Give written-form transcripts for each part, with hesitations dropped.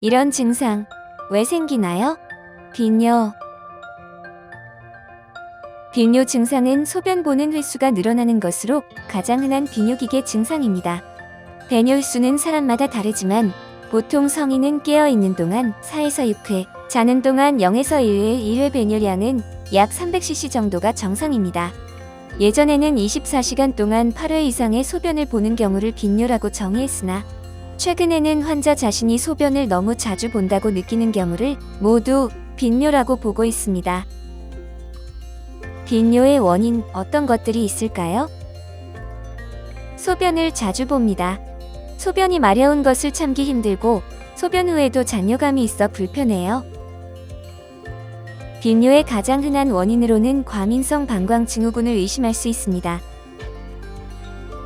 이런 증상 왜 생기나요? 빈뇨. 빈뇨 증상은 소변 보는 횟수가 늘어나는 것으로 가장 흔한 비뇨기계 증상입니다. 배뇨 횟수는 사람마다 다르지만 보통 성인은 깨어있는 동안 4에서 6회, 자는 동안 0에서 1회, 1회 배뇨량은 약 300cc 정도가 정상입니다. 예전에는 24시간 동안 8회 이상의 소변을 보는 경우를 빈뇨라고 정의했으나 최근에는 환자 자신이 소변을 너무 자주 본다고 느끼는 경우를 모두 빈뇨라고 보고 있습니다. 빈뇨의 원인 어떤 것들이 있을까요? 소변을 자주 봅니다. 소변이 마려운 것을 참기 힘들고 소변 후에도 잔뇨감이 있어 불편해요. 빈뇨의 가장 흔한 원인으로는 과민성 방광증후군을 의심할 수 있습니다.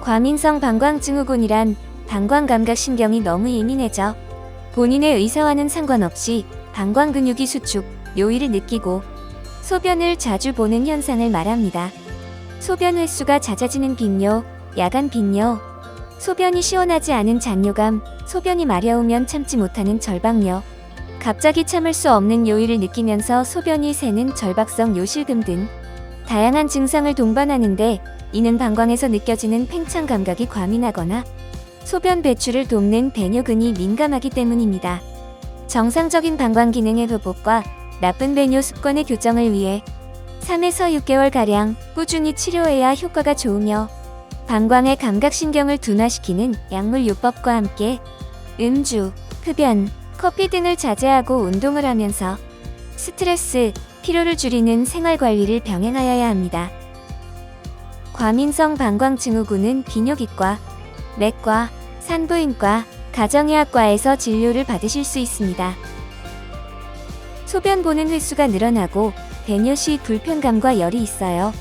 과민성 방광증후군이란 방광감각신경이 너무 예민해져 본인의 의사와는 상관없이 방광 근육이 수축, 요일을 느끼고 소변을 자주 보는 현상을 말합니다. 소변 횟수가 잦아지는 빈뇨, 야간 빈뇨, 소변이 시원하지 않은 잔뇨감, 소변이 마려우면 참지 못하는 절박뇨, 갑자기 참을 수 없는 요일을 느끼면서 소변이 새는 절박성 요실금 등 다양한 증상을 동반하는데 이는 방광에서 느껴지는 팽창 감각이 과민하거나 소변 배출을 돕는 배뇨근이 민감하기 때문입니다. 정상적인 방광 기능의 회복과 나쁜 배뇨 습관의 교정을 위해 3에서 6개월가량 꾸준히 치료해야 효과가 좋으며 방광의 감각신경을 둔화시키는 약물요법과 함께 음주, 흡연, 커피 등을 자제하고 운동을 하면서 스트레스, 피로를 줄이는 생활관리를 병행하여야 합니다. 과민성 방광증후군은 비뇨기과, 내과, 산부인과, 가정의학과에서 진료를 받으실 수 있습니다. 소변 보는 횟수가 늘어나고 배뇨 시 불편감과 열이 있어요.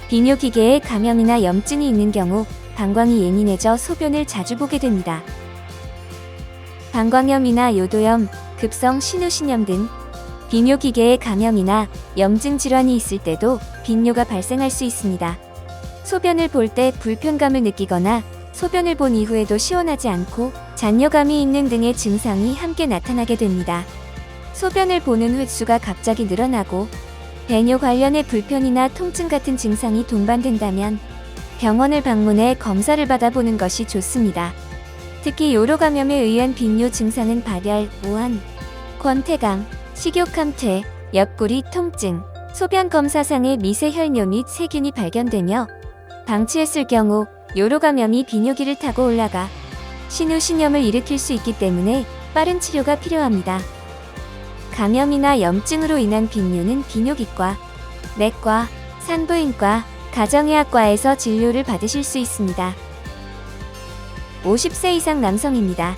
비뇨기계에 감염이나 염증이 있는 경우 방광이 예민해져 소변을 자주 보게 됩니다. 방광염이나 요도염, 급성 신우신염 등 비뇨기계에 감염이나 염증 질환이 있을 때도 빈뇨가 발생할 수 있습니다. 소변을 볼 때 불편감을 느끼거나 소변을 본 이후에도 시원하지 않고 잔뇨감이 있는 등의 증상이 함께 나타나게 됩니다. 소변을 보는 횟수가 갑자기 늘어나고 배뇨 관련의 불편이나 통증 같은 증상이 동반된다면 병원을 방문해 검사를 받아보는 것이 좋습니다. 특히 요로 감염에 의한 빈뇨 증상은 발열, 오한, 권태감, 식욕함퇴, 옆구리 통증, 소변 검사상의 미세 혈뇨 및 세균이 발견되며 방치했을 경우 요로 감염이 비뇨기를 타고 올라가 신우신염을 일으킬 수 있기 때문에 빠른 치료가 필요합니다. 감염이나 염증으로 인한 빈뇨는 비뇨기과, 내과, 산부인과, 가정의학과에서 진료를 받으실 수 있습니다. 50세 이상 남성입니다.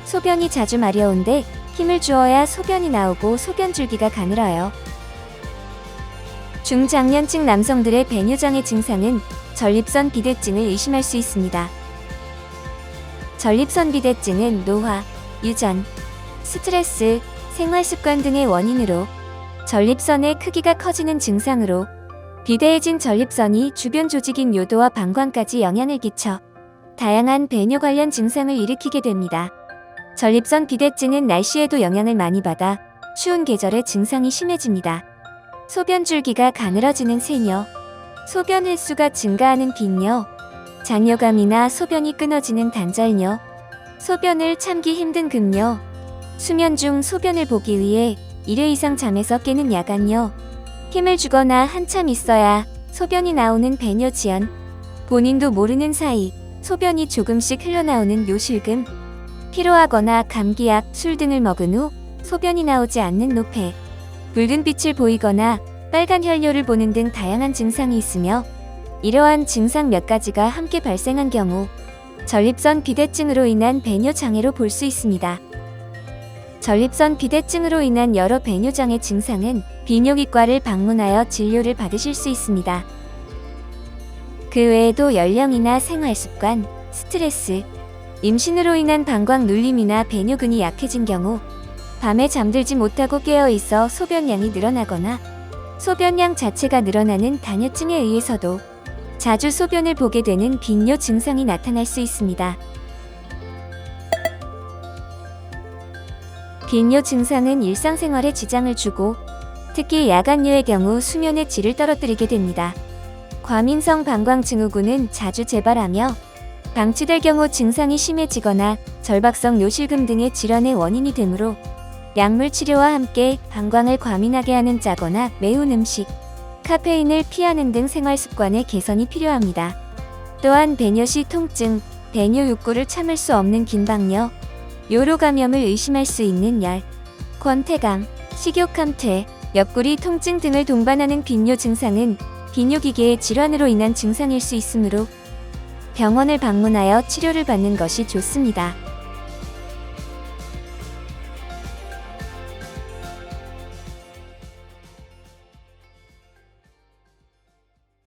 소변이 자주 마려운데 힘을 주어야 소변이 나오고 소변줄기가 가늘어요. 중장년층 남성들의 배뇨장애 증상은 전립선 비대증을 의심할 수 있습니다. 전립선 비대증은 노화, 유전, 스트레스, 생활습관 등의 원인으로 전립선의 크기가 커지는 증상으로 비대해진 전립선이 주변 조직인 요도와 방광까지 영향을 끼쳐 다양한 배뇨 관련 증상을 일으키게 됩니다. 전립선 비대증은 날씨에도 영향을 많이 받아 추운 계절에 증상이 심해집니다. 소변 줄기가 가늘어지는 세뇨, 소변 횟수가 증가하는 빈뇨, 잔뇨감이나 소변이 끊어지는 단절뇨, 소변을 참기 힘든 급뇨, 수면 중 소변을 보기 위해 1회 이상 잠에서 깨는 야간뇨, 힘을 주거나 한참 있어야 소변이 나오는 배뇨 지연, 본인도 모르는 사이 소변이 조금씩 흘러나오는 요실금, 피로하거나 감기약, 술 등을 먹은 후 소변이 나오지 않는 노폐, 붉은 빛을 보이거나 빨간 혈뇨를 보는 등 다양한 증상이 있으며 이러한 증상 몇 가지가 함께 발생한 경우 전립선 비대증으로 인한 배뇨 장애로 볼 수 있습니다. 전립선 비대증으로 인한 여러 배뇨 장애 증상은 비뇨기과를 방문하여 진료를 받으실 수 있습니다. 그 외에도 연령이나 생활습관, 스트레스, 임신으로 인한 방광 눌림이나 배뇨근이 약해진 경우 밤에 잠들지 못하고 깨어있어 소변량이 늘어나거나 소변량 자체가 늘어나는 다뇨증에 의해서도 자주 소변을 보게 되는 빈뇨 증상이 나타날 수 있습니다. 빈뇨 증상은 일상생활에 지장을 주고 특히 야간류의 경우 수면의 질을 떨어뜨리게 됩니다. 과민성 방광증후군은 자주 재발하며 방치될 경우 증상이 심해지거나 절박성 뇨실금 등의 질환의 원인이 되므로 약물 치료와 함께 방광을 과민하게 하는 짜거나 매운 음식, 카페인을 피하는 등 생활 습관의 개선이 필요합니다. 또한 배뇨시 통증, 배뇨 욕구를 참을 수 없는 긴박뇨, 요로 감염을 의심할 수 있는 열, 권태감, 식욕함퇴, 옆구리 통증 등을 동반하는 빈뇨 증상은 비뇨기계의 질환으로 인한 증상일 수 있으므로 병원을 방문하여 치료를 받는 것이 좋습니다.